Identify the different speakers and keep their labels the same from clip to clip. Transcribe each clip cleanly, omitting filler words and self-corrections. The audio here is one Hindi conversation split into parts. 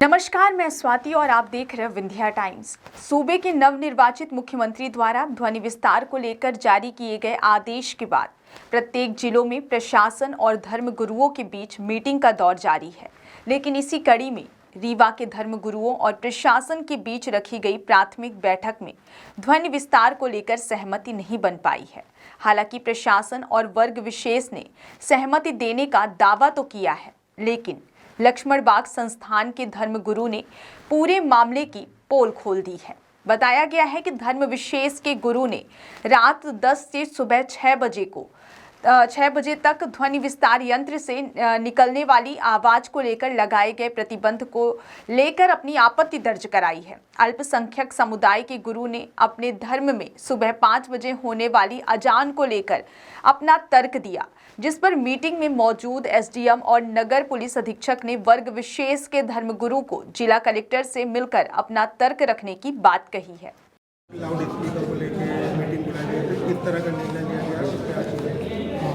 Speaker 1: नमस्कार, मैं स्वाति और आप देख रहे हैं विंध्या टाइम्स। सूबे के नवनिर्वाचित मुख्यमंत्री द्वारा ध्वनि विस्तार को लेकर जारी किए गए आदेश के बाद प्रत्येक जिलों में प्रशासन और धर्म गुरुओं के बीच मीटिंग का दौर जारी है। लेकिन इसी कड़ी में रीवा के धर्म गुरुओं और प्रशासन के बीच रखी गई प्राथमिक बैठक में ध्वनि विस्तार को लेकर सहमति नहीं बन पाई है। हालांकि प्रशासन और वर्ग विशेष ने सहमति देने का दावा तो किया है, लेकिन लक्ष्मण बाग संस्थान के धर्मगुरु ने पूरे मामले की पोल खोल दी है। बताया गया है कि धर्म विशेष के गुरु ने रात 10 से सुबह 6 बजे तक ध्वनि विस्तार यंत्र से निकलने वाली आवाज को लेकर लगाए गए प्रतिबंध को लेकर अपनी आपत्ति दर्ज कराई है। अल्पसंख्यक समुदाय के गुरु ने अपने धर्म में सुबह 5 बजे होने वाली अजान को लेकर अपना तर्क दिया, जिस पर मीटिंग में मौजूद एसडीएम और नगर पुलिस अधीक्षक ने वर्ग विशेष के धर्मगुरु को जिला कलेक्टर से मिलकर अपना तर्क रखने की बात कही है।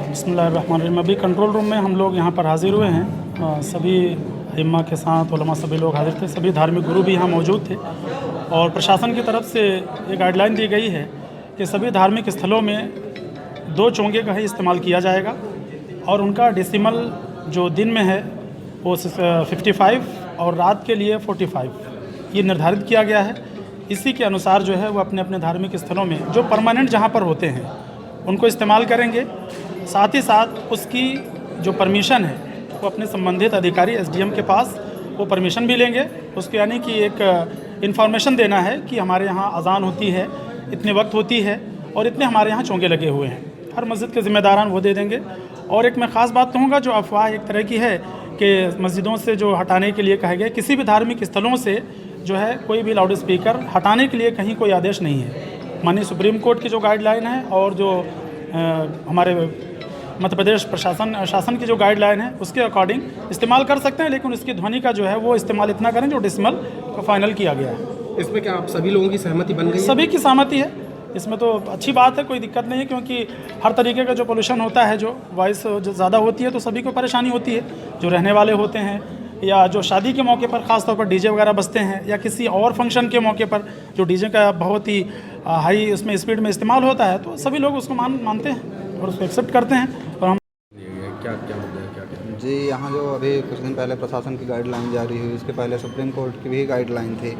Speaker 2: बिस्मिल्लाहिर्रहमानिर्रहीम। अभी कंट्रोल रूम में हम लोग यहाँ पर हाजिर हुए हैं। सभी इम्मा के साथ उलमा सभी लोग हाजिर थे, सभी धार्मिक गुरु भी यहाँ मौजूद थे और प्रशासन की तरफ से ये गाइडलाइन दी गई है कि सभी धार्मिक स्थलों में 2 चोंगे का ही इस्तेमाल किया जाएगा और उनका डेसिमल जो दिन में है वो 55 और रात के लिए 45 ये निर्धारित किया गया है। इसी के अनुसार जो है वो अपने अपने धार्मिक स्थलों में जो परमानेंट जहाँ पर होते हैं उनको इस्तेमाल करेंगे। साथ ही साथ उसकी जो परमिशन है वो अपने संबंधित अधिकारी एसडीएम के पास वो परमिशन भी लेंगे। उसके यानी कि एक इन्फॉर्मेशन देना है कि हमारे यहाँ अजान होती है, इतने वक्त होती है और इतने हमारे यहाँ चोंगे लगे हुए हैं। हर मस्जिद के ज़िम्मेदारान वो दे देंगे। और एक मैं ख़ास बात कहूँगा, जो अफवाह एक तरह की है कि मस्जिदों से जो हटाने के लिए कहा गया, किसी भी धार्मिक स्थलों से जो है कोई भी लाउड स्पीकर हटाने के लिए कहीं कोई आदेश नहीं है। माननीय सुप्रीम कोर्ट की जो गाइडलाइन है और जो हमारे मध्य प्रदेश शासन की जो गाइडलाइन है उसके अकॉर्डिंग इस्तेमाल कर सकते हैं, लेकिन उसकी ध्वनि का जो है वो इस्तेमाल इतना करें जो डेसिमल को फाइनल किया गया है।
Speaker 3: इसमें क्या आप सभी लोगों की सहमति बन गई है?
Speaker 2: सभी की सहमति है, इसमें तो अच्छी बात है, कोई दिक्कत नहीं है, क्योंकि हर तरीके का जो पोल्यूशन होता है, जो वॉइस जो ज़्यादा होती है तो सभी को परेशानी होती है। जो रहने वाले होते हैं या जो शादी के मौके पर ख़ास तौर पर डीजे वगैरह बजते हैं या किसी और फंक्शन के मौके पर जो डीजे का बहुत ही हाई उसमें स्पीड में इस्तेमाल होता है, तो सभी लोग उसको मानते हैं और उसको एक्सेप्ट करते हैं। और हम
Speaker 3: क्या मुद्दा है, क्या
Speaker 4: जी, यहाँ जो अभी कुछ दिन पहले प्रशासन की गाइडलाइन जारी हुई, उसके पहले सुप्रीम कोर्ट की भी गाइडलाइन थी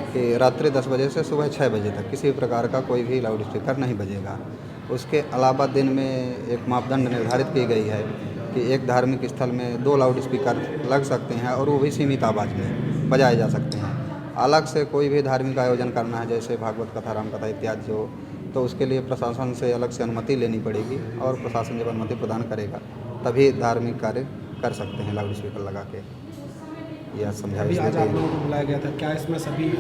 Speaker 4: कि रात्रि 10 बजे से सुबह 6 बजे तक किसी भी प्रकार का कोई भी लाउड स्पीकर नहीं बजेगा। उसके अलावा दिन में एक मापदंड निर्धारित की गई है कि एक धार्मिक स्थल में 2 लाउड स्पीकर लग सकते हैं और वो भी सीमित आवाज़ में बजाए जा सकते हैं। अलग से कोई भी धार्मिक आयोजन करना है, जैसे भागवत कथा, राम कथा इत्यादि जो, तो उसके लिए प्रशासन से अलग से अनुमति लेनी पड़ेगी और प्रशासन जब अनुमति प्रदान करेगा तभी धार्मिक कार्य कर सकते हैं लाउड स्पीकर लगा के। यह
Speaker 3: अभी आज आप लोगों को बुलाया गया था, क्या इसमें सभी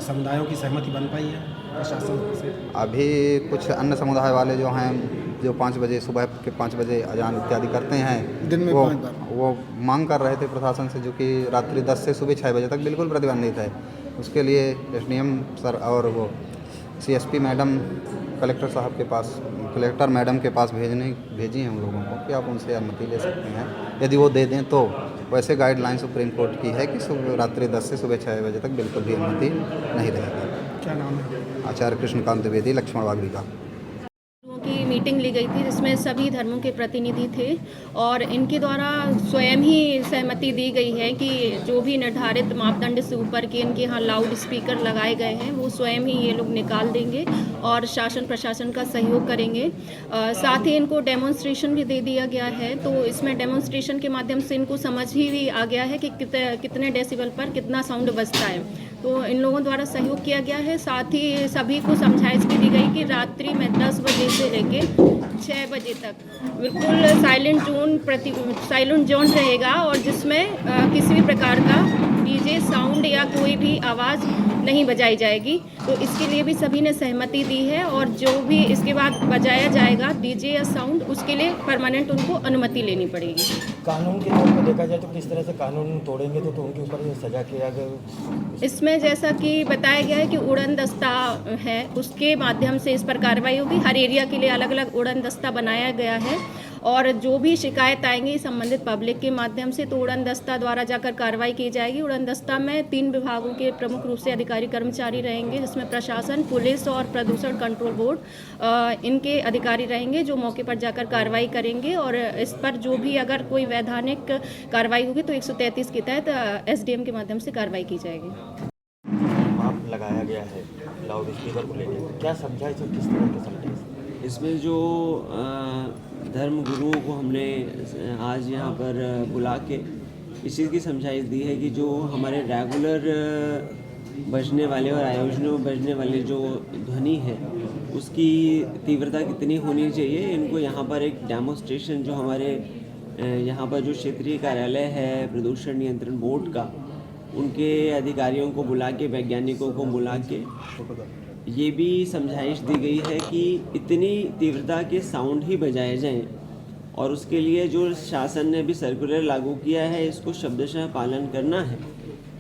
Speaker 3: समुदायों की सहमति बन पाई है प्रशासन से?
Speaker 4: अभी कुछ अन्य समुदाय वाले जो हैं, जो 5 बजे सुबह के 5 बजे अजान इत्यादि करते हैं,
Speaker 3: दिन में
Speaker 4: वो मांग कर रहे थे प्रशासन से, जो कि रात्रि 10 से सुबह 6 बजे तक बिल्कुल प्रतिबंधित है। उसके लिए एसडीएम सर और वो सीएसपी मैडम कलेक्टर साहब के पास, कलेक्टर मैडम के पास भेजी हैं उन लोगों को कि आप उनसे अनुमति ले सकते हैं। यदि वो दे दें तो वैसे गाइडलाइन सुप्रीम कोर्ट की है कि रात्रि 10 से सुबह 6 बजे तक बिल्कुल भी अनुमति नहीं रहेगी।
Speaker 3: क्या नाम है?
Speaker 4: आचार्य कृष्णकांत द्विवेदी, लक्ष्मण बाग रीवा।
Speaker 5: की मीटिंग ली गई थी जिसमें सभी धर्मों के प्रतिनिधि थे और इनके द्वारा स्वयं ही सहमति दी गई है कि जो भी निर्धारित मापदंड से ऊपर के इनके यहाँ लाउड स्पीकर लगाए गए हैं वो स्वयं ही ये लोग निकाल देंगे और शासन प्रशासन का सहयोग करेंगे। साथ ही इनको डेमोन्स्ट्रेशन भी दे दिया गया है, तो इसमें डेमोन्स्ट्रेशन के माध्यम से इनको समझ ही आ गया है कि कितने डेसिबल पर कितना साउंड बजता है, तो इन लोगों द्वारा सहयोग किया गया है। साथ ही सभी को समझाइश भी दी गई कि रात्रि में 10 बजे से लेके 6 बजे तक बिल्कुल साइलेंट जोन रहेगा और जिसमें किसी भी प्रकार का डीजे साउंड या कोई भी आवाज़ नहीं बजाई जाएगी। तो इसके लिए भी सभी ने सहमति दी है और जो भी इसके बाद बजाया जाएगा डीजे या साउंड, उसके लिए परमानेंट उनको अनुमति लेनी पड़ेगी।
Speaker 6: कानून के तौर पर देखा जाए तो किस तरह से कानून तोड़ेंगे तो उनके ऊपर सजा किया गया?
Speaker 5: इसमें जैसा कि बताया गया है कि उड़न दस्ता है, उसके माध्यम से इस पर कार्रवाई होगी। हर एरिया के लिए अलग अलग उड़न दस्ता बनाया गया है और जो भी शिकायत आएंगी संबंधित पब्लिक के माध्यम से तो उड़न दस्ता द्वारा जाकर कार्रवाई की जाएगी। उड़न दस्ता में 3 विभागों के प्रमुख रूप से अधिकारी कर्मचारी रहेंगे, जिसमें प्रशासन, पुलिस और प्रदूषण कंट्रोल बोर्ड इनके अधिकारी रहेंगे, जो मौके पर जाकर कार्रवाई करेंगे। और इस पर जो भी अगर कोई वैधानिक कार्रवाई होगी तो 133 के तहत एसडीएम के माध्यम से कार्रवाई की जाएगी।
Speaker 6: माप लगाया गया है लाउड स्पीकर को लेकर, क्या समझा इसमें, किस तरह के समझे?
Speaker 7: इसमें जो धर्म गुरुओं को हमने आज यहाँ पर बुला के इस चीज़ की समझाइश दी है कि जो हमारे रेगुलर बजने वाले और आयोजनों में बजने वाले जो ध्वनि है उसकी तीव्रता कितनी होनी चाहिए, इनको यहाँ पर एक डेमोस्ट्रेशन जो हमारे यहाँ पर जो क्षेत्रीय कार्यालय है प्रदूषण नियंत्रण बोर्ड का, उनके अधिकारियों को बुला के, वैज्ञानिकों को बुला के ये भी समझाइश दी गई है कि इतनी तीव्रता के साउंड ही बजाए जाएं और उसके लिए जो शासन ने भी सर्कुलर लागू किया है इसको शब्दशः पालन करना है।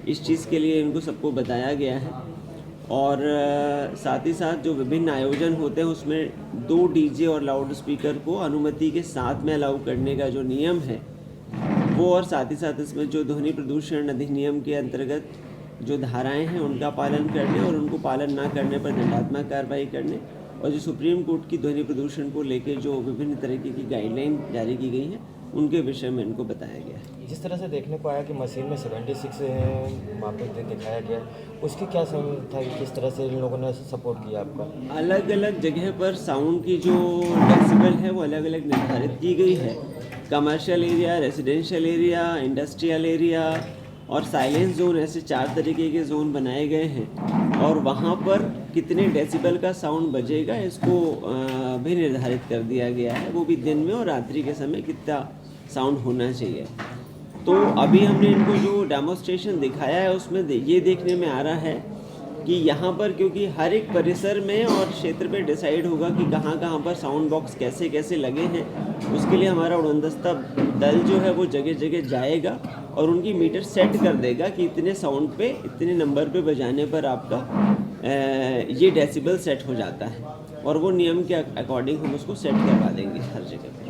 Speaker 7: इस चीज़ के लिए इनको सबको बताया गया है। और साथ ही साथ जो विभिन्न आयोजन होते हैं उसमें 2 डीजे और लाउड स्पीकर को अनुमति के साथ में अलाउ करने का जो नियम है वो, और साथ ही साथ इसमें जो ध्वनि प्रदूषण अधिनियम के अंतर्गत जो धाराएं हैं उनका पालन करने और उनको पालन ना करने पर दंडात्मक कार्रवाई करने, और जो सुप्रीम कोर्ट की ध्वनि प्रदूषण को लेकर जो विभिन्न तरीके की गाइडलाइन जारी की गई हैं उनके विषय में इनको बताया गया है।
Speaker 6: जिस तरह से देखने को आया कि मशीन में 76 मापदंड दिखाया गया, उसकी क्या समझ था कि किस तरह से इन लोगों ने सपोर्ट किया आपका?
Speaker 7: अलग अलग जगह पर साउंड की जो डेसिबल है वो अलग अलग निर्धारित की गई है। Commercial area, residential area, industrial area और साइलेंस जोन, ऐसे 4 तरीके के जोन बनाए गए हैं और वहाँ पर कितने डेसिबल का साउंड बजेगा इसको भी निर्धारित कर दिया गया है, वो भी दिन में और रात्रि के समय कितना साउंड होना चाहिए। तो अभी हमने इनको जो डेमोस्ट्रेशन दिखाया है उसमें ये देखने में आ रहा है कि यहाँ पर, क्योंकि हर एक परिसर में और क्षेत्र पे डिसाइड होगा कि कहाँ कहाँ पर साउंड बॉक्स कैसे कैसे लगे हैं, उसके लिए हमारा उड़नदस्ता दल जो है वो जगह जगह जाएगा और उनकी मीटर सेट कर देगा कि इतने साउंड पे, इतने नंबर पे बजाने पर आपका ये डेसिबल सेट हो जाता है और वो नियम के अकॉर्डिंग हम उसको सेट करवा देंगे हर जगह पे।